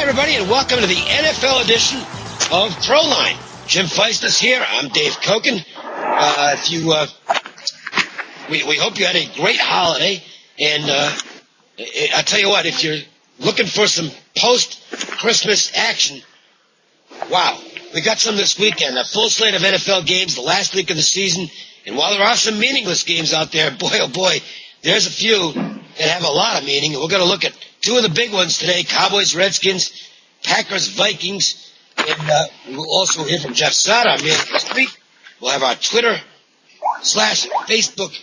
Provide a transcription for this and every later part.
everybody, and welcome to the NFL edition of Proline. Jim Feist is here. I'm Dave Cokin. We hope you had a great holiday, and I tell you what, if you're looking for some post-Christmas action, wow, we got some this weekend. A full slate of NFL games the last week of the season, and while there are some meaningless games out there, boy, oh boy, there's a few that have a lot of meaning. We're going to look at two of the big ones today, Cowboys, Redskins, Packers, Vikings, and we'll also hear from Jeff Sada, our man of the street. We'll have our Twitter/Facebook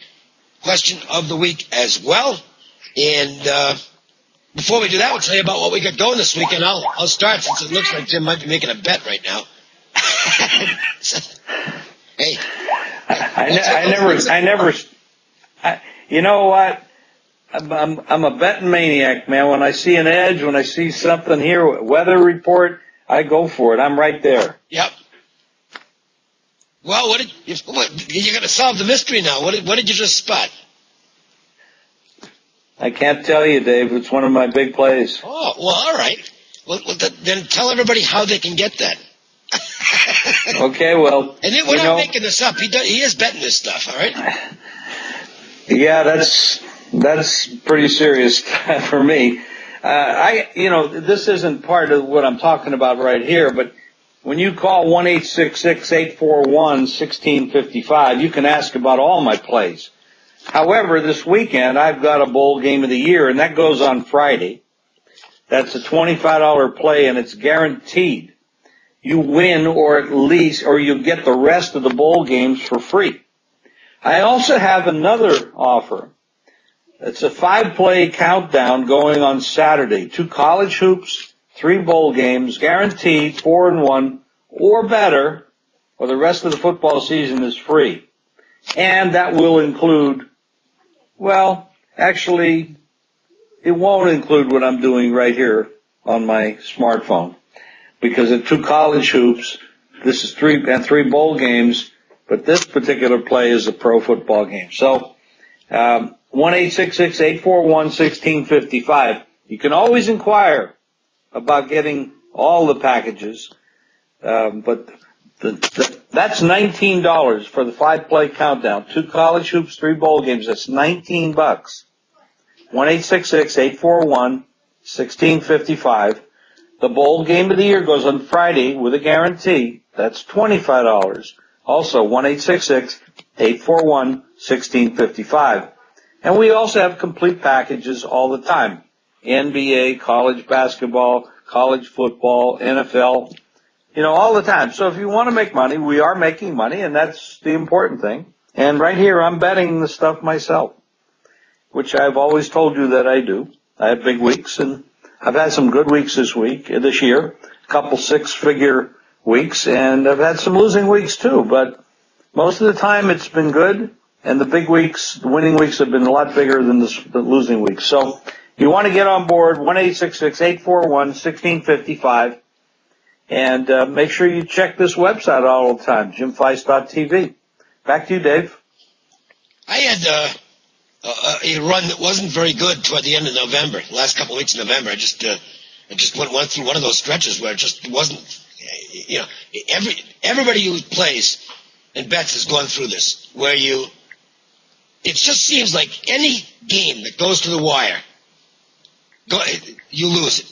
question of the week as well. And before we do that, we'll tell you about what we got going this weekend. I'll start since it looks like Jim might be making a bet right now. Hey. I never, you know what? I'm a betting maniac, man. When I see an edge, when I see something here, weather report, I go for it. I'm right there. Yep. Well, you're going to solve the mystery now. What did you just spot? I can't tell you, Dave. It's one of my big plays. Oh, well, all right. Well, then tell everybody how they can get that. Okay, well. And then we're not making this up. He is betting this stuff, all right? Yeah, that's pretty serious for me. This isn't part of what I'm talking about right here, but when you call 1-866-841-1655, you can ask about all my plays. However, this weekend, I've got a bowl game of the year, and that goes on Friday. That's a $25 play, and it's guaranteed. You win, or you get the rest of the bowl games for free. I also have another offer. It's a 5-play countdown going on Saturday. 2 college hoops, 3 bowl games, guaranteed 4-1 or better, or the rest of the football season is free. And that will include, well, actually, it won't include what I'm doing right here on my smartphone. Because of 2 college hoops, this is 3 bowl games, but this particular play is a pro football game. So, 1-866-841-1655. You can always inquire about getting all the packages, but that's $19 for the 5-play countdown. 2 college hoops, 3 bowl games. That's $19. 1-866-841-1655. The bowl game of the year goes on Friday with a guarantee. That's $25. Also, 1-866-841-1655. And we also have complete packages all the time. NBA, college basketball, college football, NFL, all the time. So if you want to make money, we are making money, and that's the important thing. And right here, I'm betting the stuff myself, which I've always told you that I do. I have big weeks, and I've had some good weeks this year, a couple 6-figure weeks, and I've had some losing weeks too, but most of the time it's been good, and the big weeks, the winning weeks have been a lot bigger than the losing weeks. So if you want to get on board, 1-866-841-1655, and make sure you check this website all the time, jimfeist.tv. Back to you, Dave. I had a run that wasn't very good toward the end of November. The last couple of weeks of November, I just went through one of those stretches where it just wasn't. Everybody who plays and bets has gone through this, where it just seems like any game that goes to the wire, you lose it.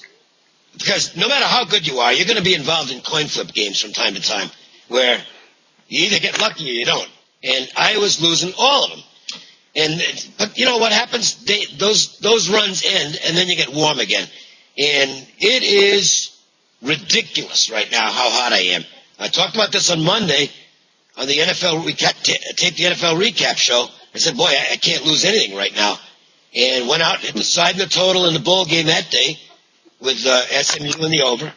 Because no matter how good you are, you're going to be involved in coin flip games from time to time, where you either get lucky or you don't. And I was losing all of them. But you know what happens? Those runs end, and then you get warm again. And it is ridiculous right now how hot I am. I talked about this on Monday on the NFL taped the NFL recap show. I said, boy, I can't lose anything right now. And went out and decided the total in the bowl game that day with SMU in the over,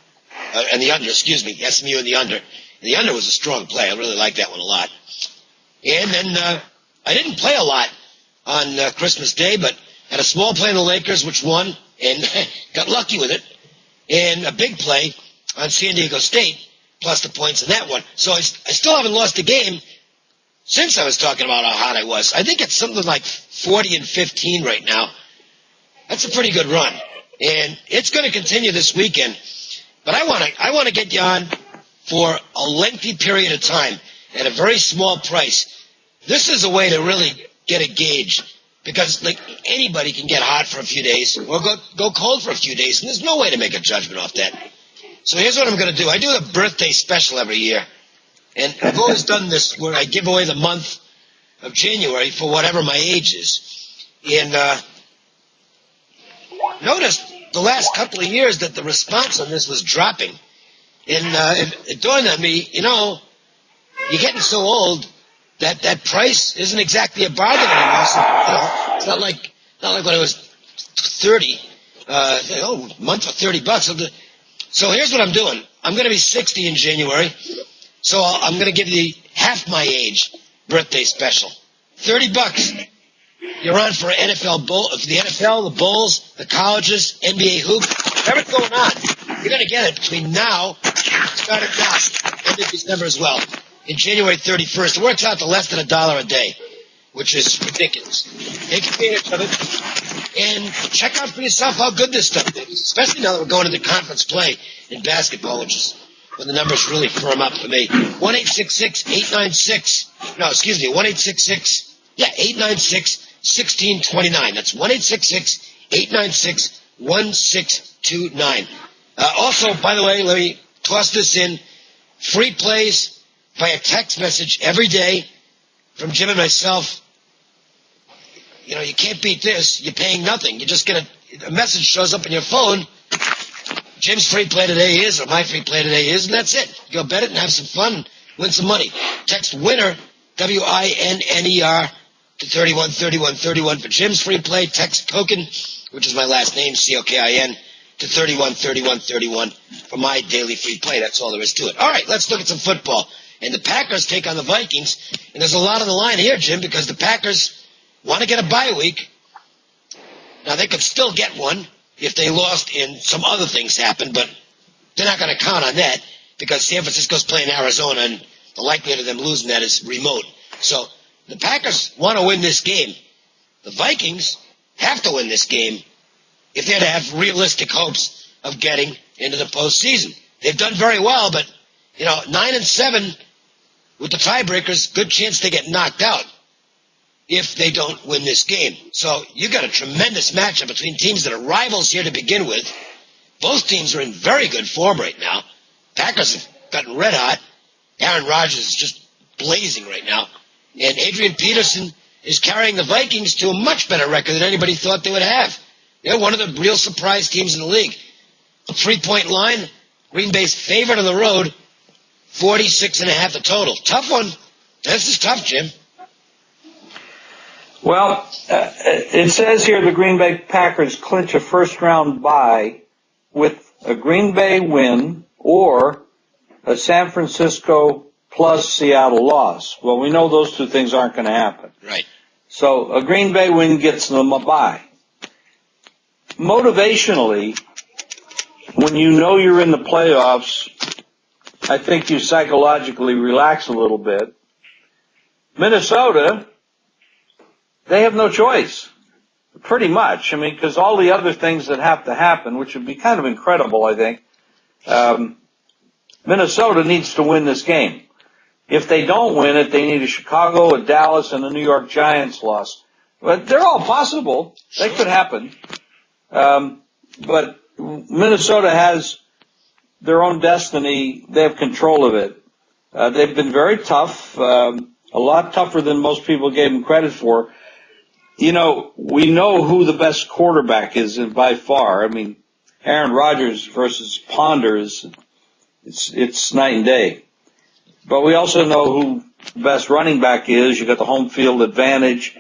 and the under, SMU in the under. And the under was a strong play. I really liked that one a lot. And then I didn't play a lot on Christmas Day, but had a small play on the Lakers, which won, and got lucky with it. And a big play on San Diego State, plus the points in that one. So I still haven't lost a game since I was talking about how hot I was. I think it's something like 40-15 right now. That's a pretty good run. And it's going to continue this weekend. But I want to get you on for a lengthy period of time at a very small price. This is a way to really get a gauge, because like anybody can get hot for a few days or go cold for a few days, and there's no way to make a judgment off that. So here's what I'm going to do. I do a birthday special every year, and I've always done this where I give away the month of January for whatever my age is. And noticed the last couple of years that the response on this was dropping. And it dawned on me, you're getting so old that price isn't exactly a bargain anymore. So, it's not like when I was 30, month for $30. So here's what I'm doing. I'm going to be 60 in January, so I'm going to give you half my age birthday special. $30. You're on for NFL the NFL, the Bulls, the colleges, NBA hoop, whatever's going on. You're going to get it between now, starting now, end of December as well. In January 31st, it works out to less than $1 a day, which is ridiculous. Take advantage of it and check out for yourself how good this stuff is, especially now that we're going into conference play in basketball, which is when the numbers really firm up for me. 1-866-896, no, excuse me, 896-1629. That's 1-866-896-1629. Also, by the way, let me toss this in. Free plays via text message every day from Jim and myself. You can't beat this. You're paying nothing. You just get a message shows up on your phone. Jim's free play today is, or my free play today is, and that's it. Go bet it and have some fun, win some money. Text WINNER, WINNER, to 313131 for Jim's free play. Text Cokin, which is my last name, COKIN, to 313131 for my daily free play. That's all there is to it. All right, let's look at some football. And the Packers take on the Vikings, and there's a lot on the line here, Jim, because the Packers want to get a bye week. Now, they could still get one if they lost and some other things happened, but they're not going to count on that because San Francisco's playing Arizona, and the likelihood of them losing that is remote. So the Packers want to win this game. The Vikings have to win this game if they're to have realistic hopes of getting into the postseason. They've done very well, but, 9-7 with the tiebreakers, good chance they get knocked out if they don't win this game. So you've got a tremendous matchup between teams that are rivals here to begin with. Both teams are in very good form right now. Packers have gotten red hot. Aaron Rodgers is just blazing right now. And Adrian Peterson is carrying the Vikings to a much better record than anybody thought they would have. They're one of the real surprise teams in the league. A 3-point line, Green Bay's favorite on the road, 46.5 the total. Tough one. This is tough, Jim. Well, it says here the Green Bay Packers clinch a first-round bye with a Green Bay win or a San Francisco plus Seattle loss. Well, we know those two things aren't going to happen. Right. So a Green Bay win gets them a bye. Motivationally, when you know you're in the playoffs, I think you psychologically relax a little bit. Minnesota, they have no choice, pretty much. Because all the other things that have to happen, which would be kind of incredible, I think, Minnesota needs to win this game. If they don't win it, they need a Chicago, a Dallas, and a New York Giants loss. But they're all possible. They could happen. But Minnesota has their own destiny. They have control of it. They've been very tough, a lot tougher than most people gave them credit for. We know who the best quarterback is by far. Aaron Rodgers versus Ponder it's night and day. But we also know who the best running back is. You got the home field advantage.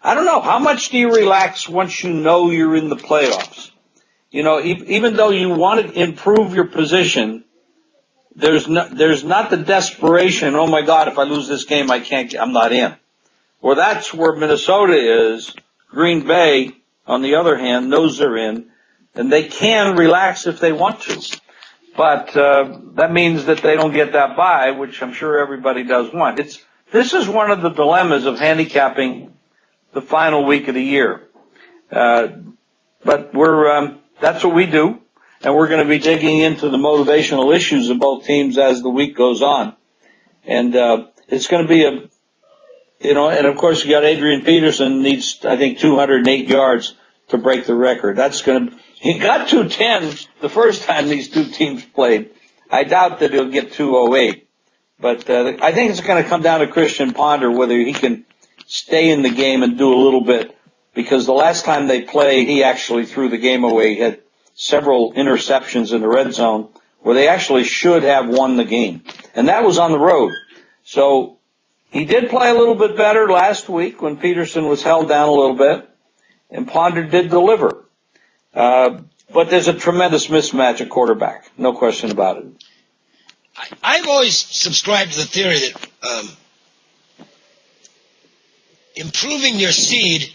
I don't know. How much do you relax once you know you're in the playoffs? Even though you want to improve your position, there's not the desperation. Oh my God, if I lose this game, I'm not in. Well, that's where Minnesota is. Green Bay, on the other hand, knows they're in, and they can relax if they want to. But that means that they don't get that bye, which I'm sure everybody does want. This is one of the dilemmas of handicapping the final week of the year. But that's what we do. and we're going to be digging into the motivational issues of both teams as the week goes on. And it's going to be and of course you got Adrian Peterson needs, I think, 208 yards to break the record. He got 210 the first time these two teams played. I doubt that he'll get 208. But I think it's going to come down to Christian Ponder, whether he can stay in the game and do a little bit. Because the last time they played, he actually threw the game away. He had several interceptions in the red zone where they actually should have won the game. And that was on the road. So he did play a little bit better last week when Peterson was held down a little bit. And Ponder did deliver. But there's a tremendous mismatch at quarterback. No question about it. I've always subscribed to the theory that improving your seed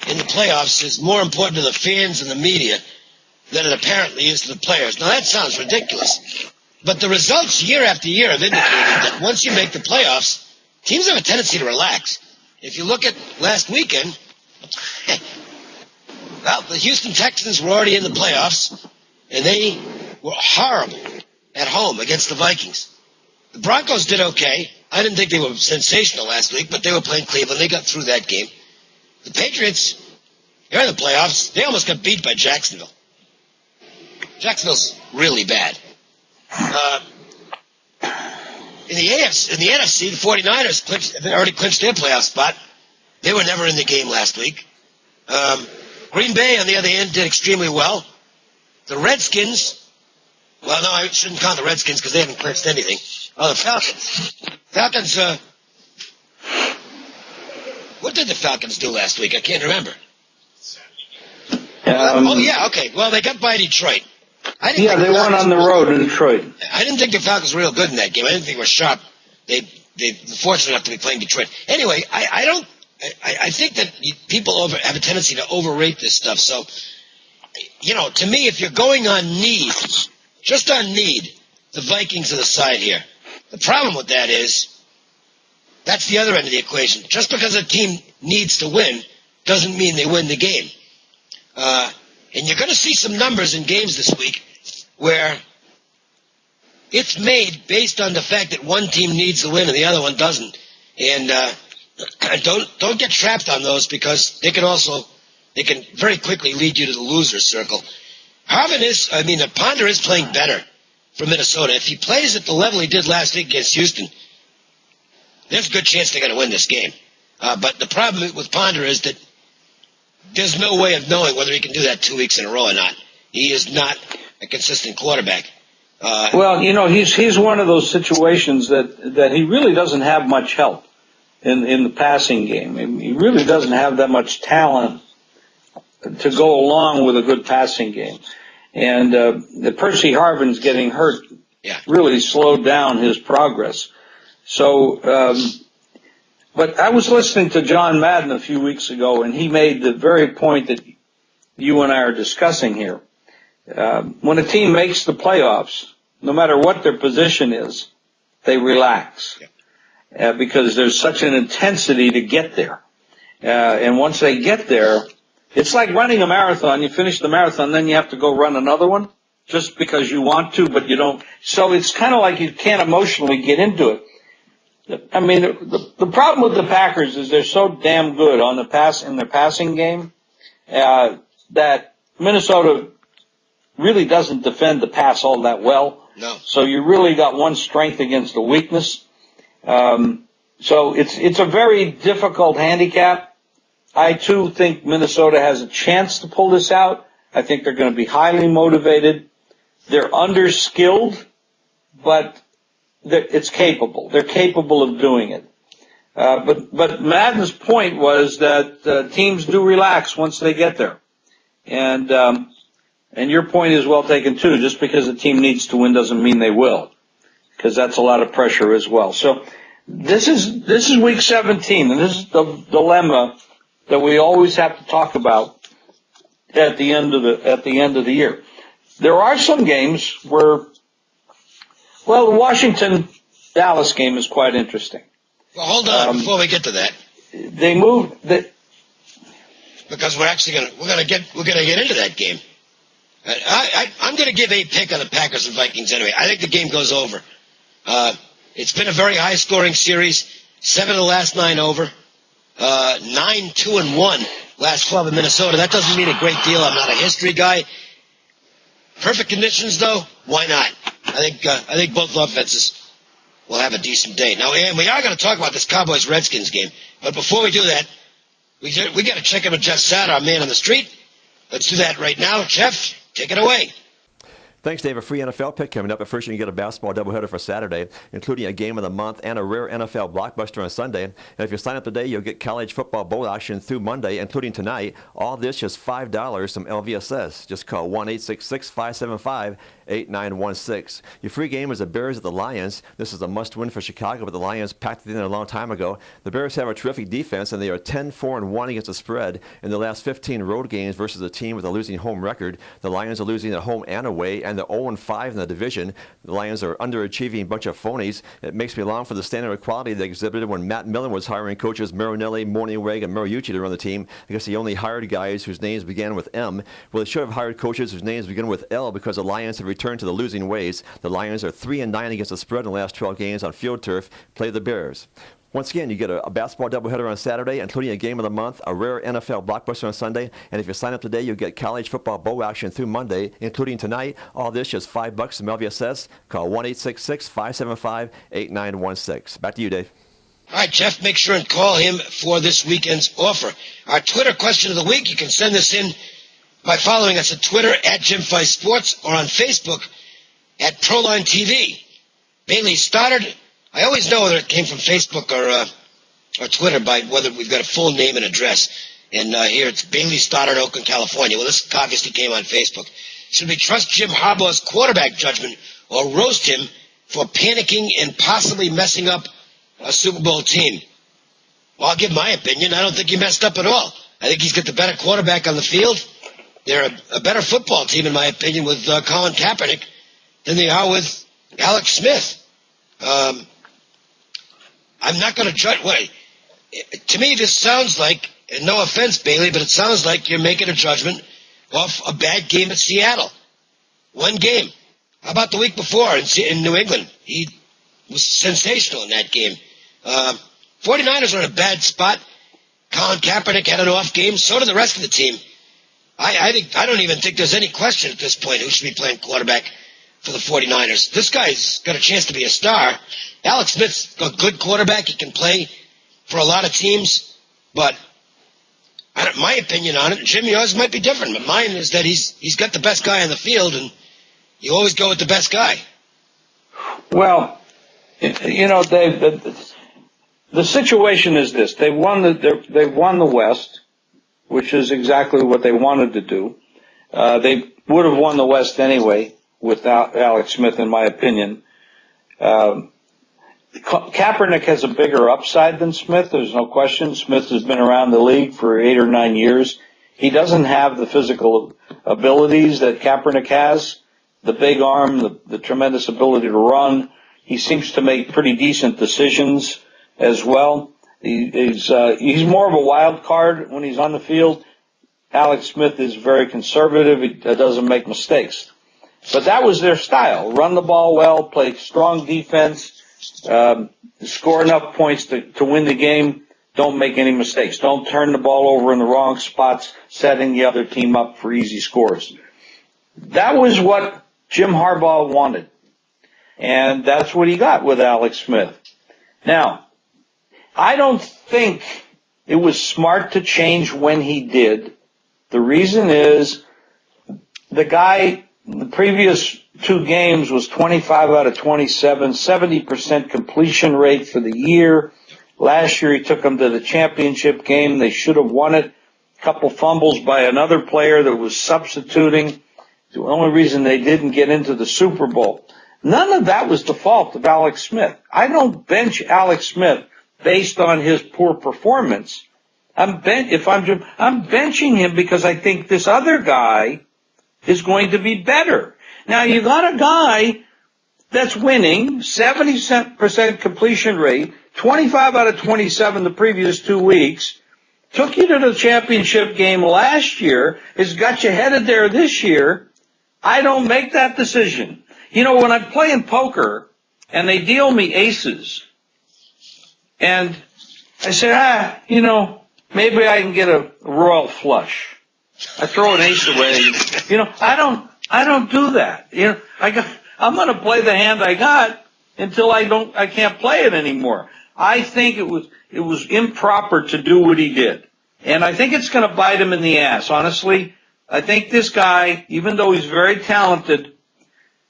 in the playoffs is more important to the fans and the media than it apparently is to the players. Now, that sounds ridiculous. But the results year after year have indicated that once you make the playoffs, teams have a tendency to relax. If you look at last weekend, well, the Houston Texans were already in the playoffs, and they were horrible at home against the Vikings. The Broncos did okay. I didn't think they were sensational last week, but they were playing Cleveland. They got through that game. The Patriots, they're in the playoffs. They almost got beat by Jacksonville. Jacksonville's really bad. In the NFC, the 49ers have already clinched their playoff spot. They were never in the game last week. Green Bay, on the other hand, did extremely well. The Redskins, well, no, I shouldn't count the Redskins because they haven't clinched anything. Oh, the Falcons. What did the Falcons do last week? I can't remember. Okay. Well, they got by Detroit. They won on the road in Detroit. I didn't think the Falcons were real good in that game. I didn't think they were sharp. They were fortunate enough to be playing Detroit. Anyway, I think that people have a tendency to overrate this stuff. So, to me, if you're going on need, just on need, the Vikings are the side here. The problem with that is that's the other end of the equation. Just because a team needs to win doesn't mean they win the game. And you're going to see some numbers in games this week where it's made based on the fact that one team needs to win and the other one doesn't. And don't get trapped on those because they can very quickly lead you to the loser circle. Ponder is playing better for Minnesota. If he plays at the level he did last week against Houston, there's a good chance they're going to win this game. But the problem with Ponder is that there's no way of knowing whether he can do that 2 weeks in a row or not. He is not a consistent quarterback. He's one of those situations that he really doesn't have much help in the passing game. I mean, he really doesn't have that much talent to go along with a good passing game. And the Percy Harvin's getting hurt really slowed down his progress. So, but I was listening to John Madden a few weeks ago, and he made the very point that you and I are discussing here. When a team makes the playoffs, no matter what their position is, they relax because there's such an intensity to get there. And once they get there, it's like running a marathon. You finish the marathon, then you have to go run another one just because you want to, but you don't. So it's kind of like you can't emotionally get into it. I mean, the problem with the Packers is they're so damn good on in their passing game that Minnesota really doesn't defend the pass all that well. No. So you really got one strength against a weakness. So it's a very difficult handicap. I too think Minnesota has a chance to pull this out. I think they're going to be highly motivated. They're underskilled, but it's capable. They're capable of doing it. But Madden's point was that teams do relax once they get there. And your point is well taken too. Just because a team needs to win doesn't mean they will, because that's a lot of pressure as well. So this is week 17, and this is the dilemma that we always have to talk about at the end of the year. There are some games where, well, the Washington-Dallas game is quite interesting. Well, hold on before we get to that. They moved because we're gonna get into that game. I'm going to give a pick on the Packers and Vikings anyway. I think the game goes over. It's been a very high-scoring series. 7 of the last 9 over. 9-2-1 last 12 in Minnesota. That doesn't mean a great deal. I'm not a history guy. Perfect conditions, though. Why not? I think both offenses will have a decent day. Now, and we are going to talk about this Cowboys-Redskins game. But before we do that, we got to check in with Jeff Satt, our man on the street. Let's do that right now. Jeff, take it away. Thanks, Dave. A free NFL pick coming up. But first, you can get a basketball doubleheader for Saturday, including a game of the month and a rare NFL blockbuster on Sunday. And if you sign up today, you'll get college football bowl action through Monday, including tonight. All this just $5 from LVSS. Just call 1-866-575-8916. Your free game is the Bears at the Lions. This is a must-win for Chicago, but the Lions packed it in a long time ago. The Bears have a terrific defense, and they are 10-4-1 against the spread in the last 15 road games versus a team with a losing home record. The Lions are losing at home and away, and they're 0-5 in the division. The Lions are underachieving bunch of phonies. It makes me long for the standard of quality they exhibited when Matt Millen was hiring coaches Marinelli, Morningweg, and Mariucci to run the team. I guess he only hired guys whose names began with M. Well, they should have hired coaches whose names begin with L because the Lions have returned to the losing ways. The Lions are 3-9 against the spread in the last 12 games on field turf. Play the Bears. Once again, you get a basketball doubleheader on Saturday, including a game of the month, a rare NFL blockbuster on Sunday, and if you sign up today, you'll get college football bowl action through Monday, including tonight. All this just $5 from LVSS. Call 1-866-575-8916. Back to you, Dave. All right, Jeff, make sure and call him for this weekend's offer. Our Twitter question of the week, you can send this in by following us at Twitter at Jim Feist Sports or on Facebook at Proline TV. Bailey Stoddard. I always know whether it came from Facebook or Twitter by whether we've got a full name and address. And here it's Bailey Stoddard, Oakland, California. Well, this obviously came on Facebook. Should we trust Jim Harbaugh's quarterback judgment or roast him for panicking and possibly messing up a Super Bowl team? Well, I'll give my opinion. I don't think he messed up at all. I think he's got the better quarterback on the field. They're a better football team, in my opinion, with Colin Kaepernick than they are with Alex Smith. I'm not going to judge. To me, this sounds like, and no offense, Bailey, but it sounds like you're making a judgment off a bad game at Seattle. One game. How about the week before in New England? He was sensational in that game. 49ers are in a bad spot. Colin Kaepernick had an off game. So did the rest of the team. I don't even think there's any question at this point who should be playing quarterback for the 49ers. This guy's got a chance to be a star. Alex Smith's a good quarterback. He can play for a lot of teams. But my opinion on it, Jim, yours might be different, but mine is that he's got the best guy on the field, and you always go with the best guy. Well, you know, Dave, the situation is this. They won the West, which is exactly what they wanted to do. They would have won the West anyway without Alex Smith, in my opinion. Kaepernick has a bigger upside than Smith. There's no question. Smith has been around the league for 8 or 9 years. He doesn't have the physical abilities that Kaepernick has, the big arm, the tremendous ability to run. He seems to make pretty decent decisions as well. He's more of a wild card when he's on the field. Alex Smith is very conservative. He doesn't make mistakes. But that was their style. Run the ball well, play strong defense, score enough points to win the game. Don't make any mistakes. Don't turn the ball over in the wrong spots, setting the other team up for easy scores. That was what Jim Harbaugh wanted. And that's what he got with Alex Smith. Now, I don't think it was smart to change when he did. The reason is the guy, the previous 2 games was 25 out of 27, 70% completion rate for the year. Last year he took them to the championship game. They should have won it. A couple fumbles by another player that was substituting. The only reason they didn't get into the Super Bowl. None of that was the fault of Alex Smith. I don't bench Alex Smith based on his poor performance. I'm benching him because I think this other guy is going to be better. Now, you got a guy that's winning, 70% completion rate, 25 out of 27 the previous 2 weeks, took you to the championship game last year, has got you headed there this year. I don't make that decision. You know, when I'm playing poker and they deal me aces, and I say, maybe I can get a royal flush. I throw an ace away. I don't do that. I'm going to play the hand I got until I can't play it anymore. I think it was improper to do what he did. And I think it's going to bite him in the ass, honestly. I think this guy, even though he's very talented,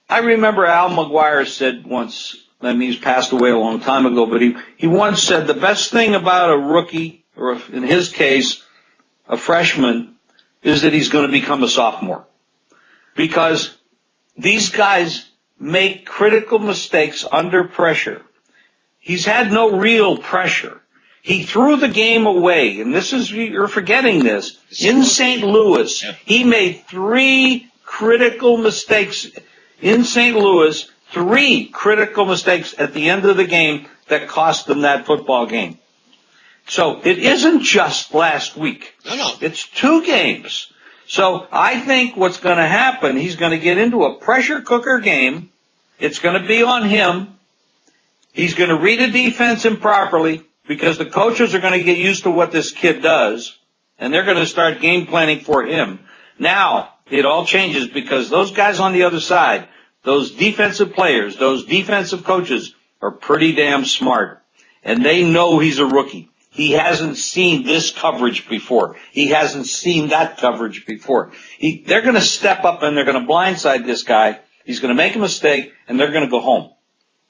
I remember Al McGuire said once, he's passed away a long time ago, but he once said the best thing about a rookie, or in his case, a freshman, is that he's going to become a sophomore. Because these guys make critical mistakes under pressure. He's had no real pressure. He threw the game away, and you're forgetting this. In St. Louis, he made 3 critical mistakes. In St. Louis, 3 critical mistakes at the end of the game that cost them that football game. So it isn't just last week. No. It's 2 games. So I think what's going to happen, he's going to get into a pressure cooker game. It's going to be on him. He's going to read a defense improperly because the coaches are going to get used to what this kid does, and they're going to start game planning for him. Now, it all changes because those guys on the other side, those defensive players, those defensive coaches are pretty damn smart, and they know he's a rookie. He hasn't seen this coverage before. He hasn't seen that coverage before. They're going to step up and they're going to blindside this guy. He's going to make a mistake, and they're going to go home.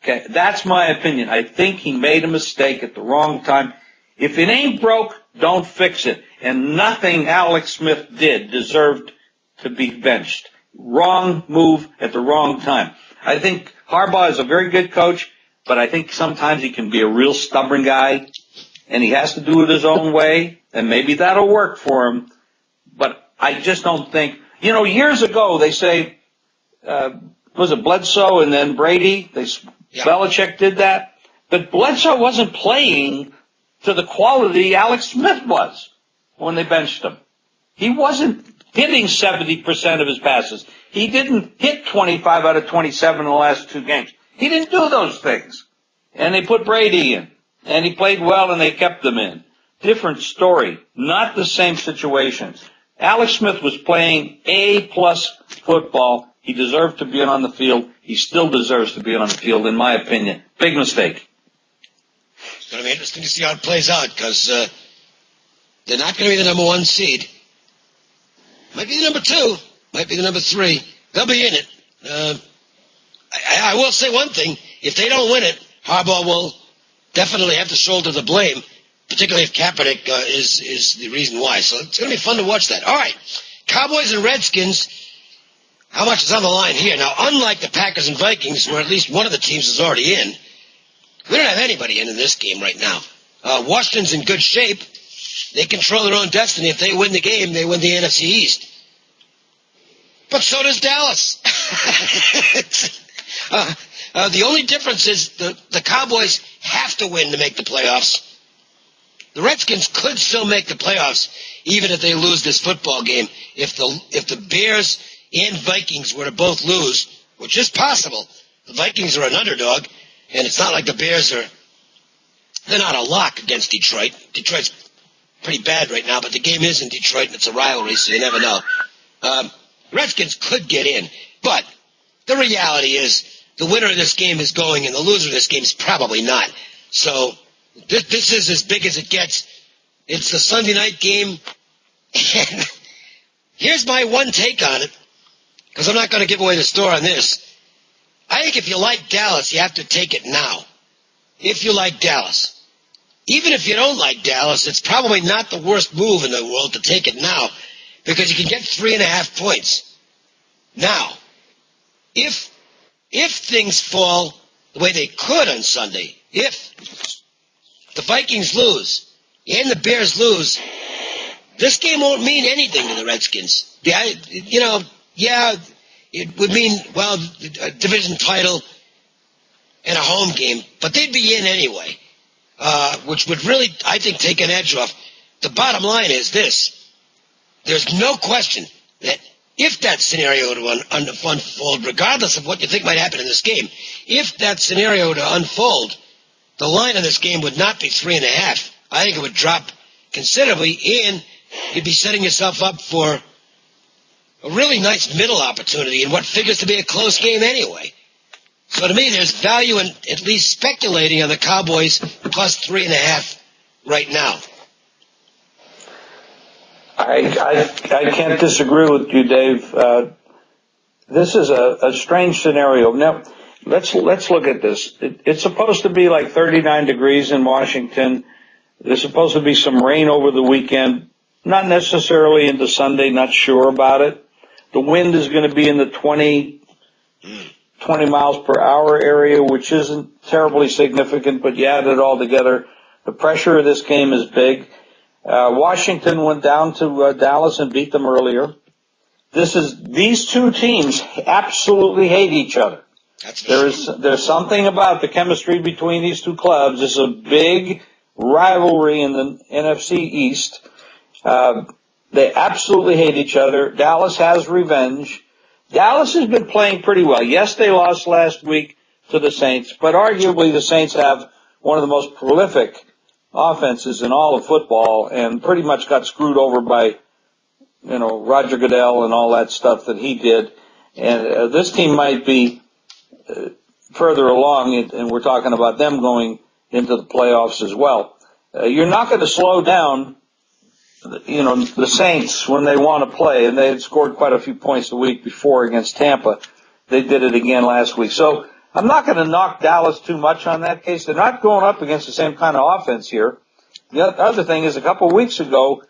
Okay, that's my opinion. I think he made a mistake at the wrong time. If it ain't broke, don't fix it. And nothing Alex Smith did deserved to be benched. Wrong move at the wrong time. I think Harbaugh is a very good coach, but I think sometimes he can be a real stubborn guy, and he has to do it his own way, and maybe that'll work for him. But I just don't think, years ago they say, was it Bledsoe and then Brady? Belichick did that. But Bledsoe wasn't playing to the quality Alex Smith was when they benched him. He wasn't hitting 70% of his passes. He didn't hit 25 out of 27 in the last 2 games. He didn't do those things. And they put Brady in. And he played well and they kept him in. Different story. Not the same situation. Alex Smith was playing A-plus football. He deserved to be on the field. He still deserves to be on the field, in my opinion. Big mistake. It's going to be interesting to see how it plays out because they're not going to be the number 1 seed. Might be the number 2. Might be the number 3. They'll be in it. I will say one thing. If they don't win it, Harbaugh will definitely have to shoulder the blame, particularly if Kaepernick is the reason why. So it's going to be fun to watch that. All right. Cowboys and Redskins. How much is on the line here? Now, unlike the Packers and Vikings, where at least one of the teams is already in, we don't have anybody in this game right now. Washington's in good shape. They control their own destiny. If they win the game, they win the NFC East. But so does Dallas. The only difference is the Cowboys have to win to make the playoffs. The Redskins could still make the playoffs, even if they lose this football game. If the Bears and Vikings were to both lose, which is possible. The Vikings are an underdog, and it's not like the Bears they're not a lock against Detroit. Detroit's pretty bad right now, but the game is in Detroit, and it's a rivalry, so you never know. Redskins could get in, but the reality is the winner of this game is going, and the loser of this game is probably not. So this is as big as it gets. It's the Sunday night game, and here's my one take on it. Because I'm not going to give away the store on this. I think if you like Dallas, you have to take it now. If you like Dallas. Even if you don't like Dallas, it's probably not the worst move in the world to take it now. Because you can get 3.5 points. Now, if things fall the way they could on Sunday, if the Vikings lose and the Bears lose, this game won't mean anything to the Redskins. Yeah, it would mean, a division title and a home game, but they'd be in anyway, which would really, I think, take an edge off. The bottom line is this. There's no question that if that scenario to unfold, regardless of what you think might happen in this game, if that scenario to unfold, the line of this game would not be 3.5. I think it would drop considerably, and you'd be setting yourself up for a really nice middle opportunity in what figures to be a close game anyway. So to me, there's value in at least speculating on the Cowboys plus 3.5 right now. I can't disagree with you, Dave. This is a strange scenario. Now, let's look at this. It's supposed to be like 39 degrees in Washington. There's supposed to be some rain over the weekend. Not necessarily into Sunday, not sure about it. The wind is going to be in the 20 miles per hour area, which isn't terribly significant, but you add it all together. The pressure of this game is big. Washington went down to Dallas and beat them earlier. These two teams absolutely hate each other. There's something about the chemistry between these two clubs. There's a big rivalry in the NFC East. They absolutely hate each other. Dallas has revenge. Dallas has been playing pretty well. Yes, they lost last week to the Saints, but arguably the Saints have one of the most prolific offenses in all of football and pretty much got screwed over by, Roger Goodell and all that stuff that he did. And this team might be further along, and we're talking about them going into the playoffs as well. You're not going to slow down, the Saints when they want to play, and they had scored quite a few points the week before against Tampa. They did it again last week. So I'm not going to knock Dallas too much on that case. They're not going up against the same kind of offense here. The other thing is a couple of weeks ago,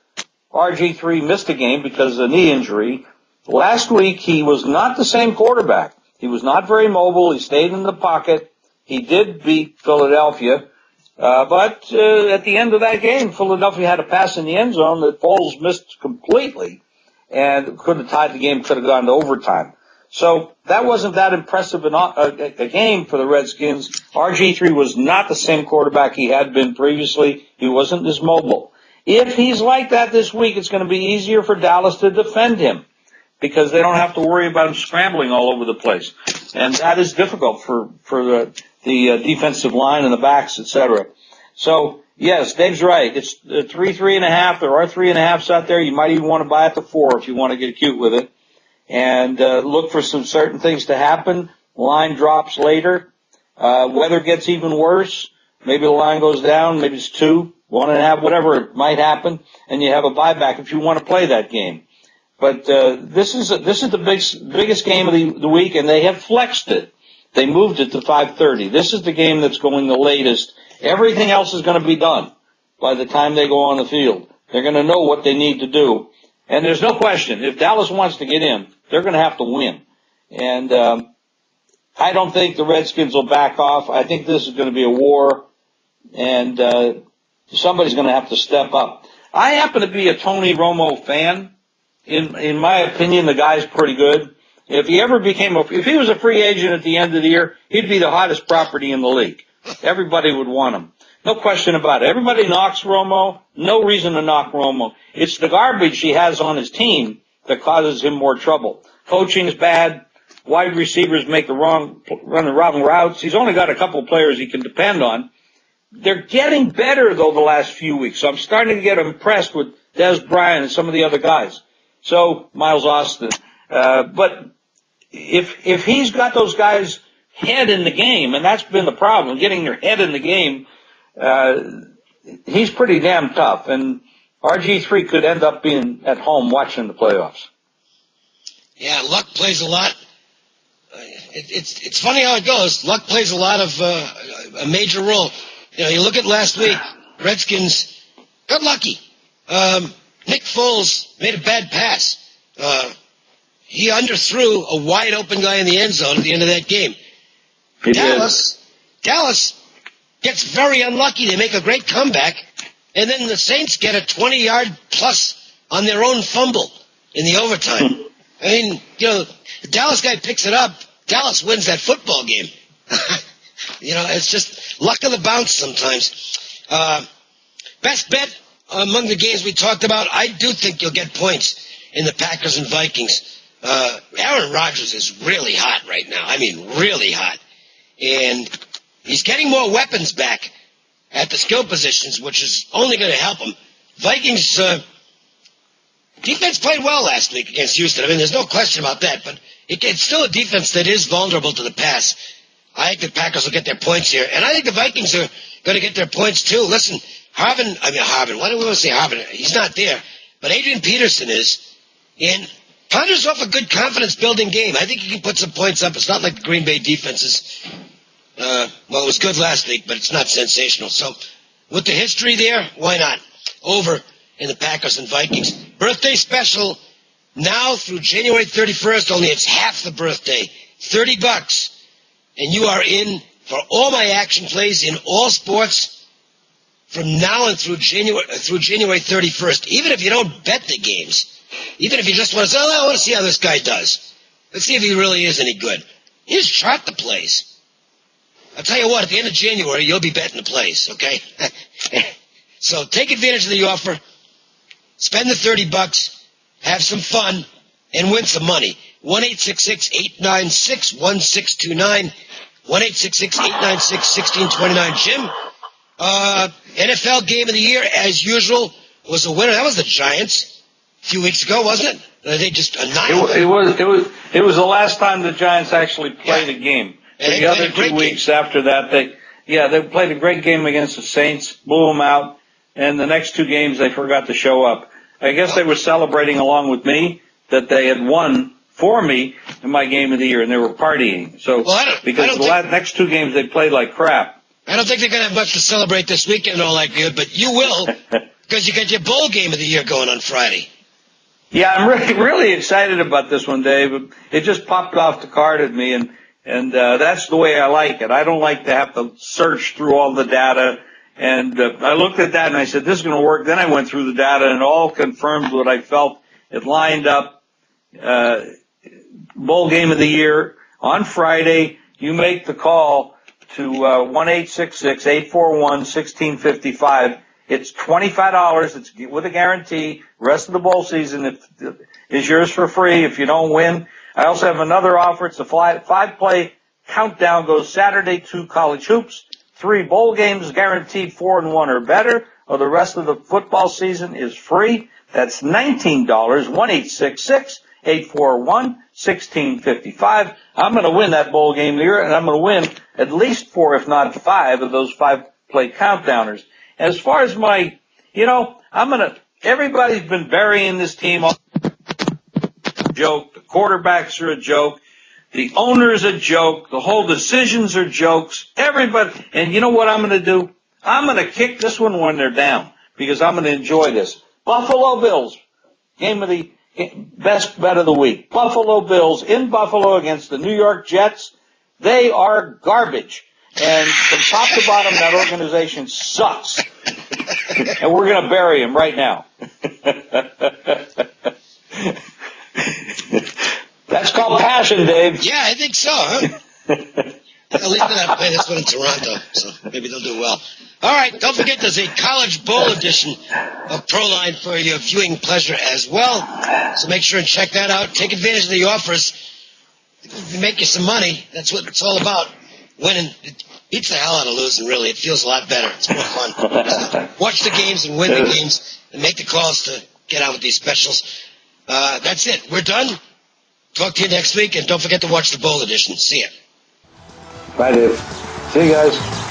RG3 missed a game because of a knee injury. Last week, he was not the same quarterback. He was not very mobile. He stayed in the pocket. He did beat Philadelphia. But at the end of that game, Philadelphia had a pass in the end zone that Foles missed completely and could have tied the game, could have gone to overtime. So that wasn't that impressive a game for the Redskins. RG3 was not the same quarterback he had been previously. He wasn't as mobile. If he's like that this week, it's going to be easier for Dallas to defend him because they don't have to worry about him scrambling all over the place. And that is difficult for the defensive line and the backs, etc. So, yes, Dave's right. It's 3.5. There are 3.5s out there. You might even want to buy it to 4 if you want to get cute with it. And look for some certain things to happen. Line drops later. Weather gets even worse. Maybe the line goes down. Maybe it's 2, 1.5, whatever it might happen. And you have a buyback if you want to play that game. But this is the biggest game of the week, and they have flexed it. They moved it to 5:30. This is the game that's going the latest. Everything else is going to be done by the time they go on the field. They're going to know what they need to do. And there's no question, if Dallas wants to get in, they're going to have to win. And I don't think the Redskins will back off. I think this is going to be a war, and somebody's going to have to step up. I happen to be a Tony Romo fan. In my opinion, the guy's pretty good. If he was a free agent at the end of the year, he'd be the hottest property in the league. Everybody would want him. No question about it. Everybody knocks Romo. No reason to knock Romo. It's the garbage he has on his team that causes him more trouble. Coaching's bad. Wide receivers run the wrong routes. He's only got a couple of players he can depend on. They're getting better, though, the last few weeks. So I'm starting to get impressed with Des Bryant and some of the other guys. So, Miles Austin. But if he's got those guys' head in the game, and that's been the problem, getting your head in the game, he's pretty damn tough. And RG3 could end up being at home watching the playoffs. Yeah, luck plays a lot. It's funny how it goes. Luck plays a lot of a major role. You look at last week, Redskins got lucky. Nick Foles made a bad pass. He underthrew a wide open guy in the end zone at the end of that game. Dallas gets very unlucky. They make a great comeback, and then the Saints get a 20-yard plus on their own fumble in the overtime. I mean, the Dallas guy picks it up. Dallas wins that football game. It's just luck of the bounce sometimes. Best bet among the games we talked about, I do think you'll get points in the Packers and Vikings. Aaron Rodgers is really hot right now. I mean, really hot. And he's getting more weapons back at the skill positions, which is only going to help him. Vikings defense played well last week against Houston. I mean, there's no question about that, but it's still a defense that is vulnerable to the pass. I think the Packers will get their points here, and I think the Vikings are going to get their points too. Listen, Harvin, why do we want to say Harvin? He's not there, but Adrian Peterson is, and Ponder's off a good confidence-building game. I think he can put some points up. It's not like the Green Bay defense is, well, it was good last week, but it's not sensational. So with the history there, why not? Over in the Packers and Vikings. Birthday special now through January 31st, only it's half the birthday. $30. And you are in for all my action plays in all sports from now and through January 31st. Even if you don't bet the games, even if you just want to say, oh, I want to see how this guy does. Let's see if he really is any good. You just chart the plays. I'll tell you what, at the end of January, you'll be betting the plays, okay? So take advantage of the offer. Spend the $30, have some fun, and win some money. 1-866-896-1629. 1-866-896-1629. Jim, NFL Game of the Year, as usual, was a winner. That was the Giants a few weeks ago, wasn't it? They just annihilated. It was the last time the Giants actually played a game. And the other 2 weeks after that, they played a great game against the Saints, blew them out, and the next 2 games they forgot to show up. I guess they were celebrating along with me that they had won for me in my Game of the Year, and they were partying. So because the next 2 games they played like crap. I don't think they're going to have much to celebrate this weekend all that good, but you will because you got your bowl Game of the Year going on Friday. Yeah, I'm really excited about this one, Dave. It just popped off the card at me, and that's the way I like it. I don't like to have to search through all the data. And I looked at that and I said, this is going to work. Then I went through the data and all confirmed what I felt. It lined up. Bowl Game of the Year on Friday. You make the call to 1-866-841-1655. It's $25. It's with a guarantee. Rest of the bowl season is yours for free if you don't win. I also have another offer. It's a 5-play countdown. Goes Saturday to college hoops. 3 bowl games guaranteed 4-1 or better, or the rest of the football season is free. That's $19. 1-866-841-1655. I'm going to win that bowl game here, and I'm going to win at least 4, if not 5, of those 5-play countdowners. As far as my, everybody's been burying this team. Joke. The quarterbacks are a joke. The owner's a joke. The whole decisions are jokes. Everybody. And you know what I'm going to do? I'm going to kick this one when they're down because I'm going to enjoy this. Buffalo Bills. Game of the best bet of the week. Buffalo Bills in Buffalo against the New York Jets. They are garbage. And from top to bottom, that organization sucks. And we're going to bury him right now. That's called passion, Dave. Yeah, I think so, huh? At least they're not playing this one in Toronto, so maybe they'll do well. All right, don't forget there's a College Bowl edition of Proline for your viewing pleasure as well. So make sure and check that out. Take advantage of the offers. Make you some money. That's what it's all about. Winning. It beats the hell out of losing, really. It feels a lot better. It's more fun. So watch the games and win the games and make the calls to get out with these specials. That's it. We're done. Talk to you next week, and don't forget to watch the Bowl edition. See ya. Bye, Dave. See you guys.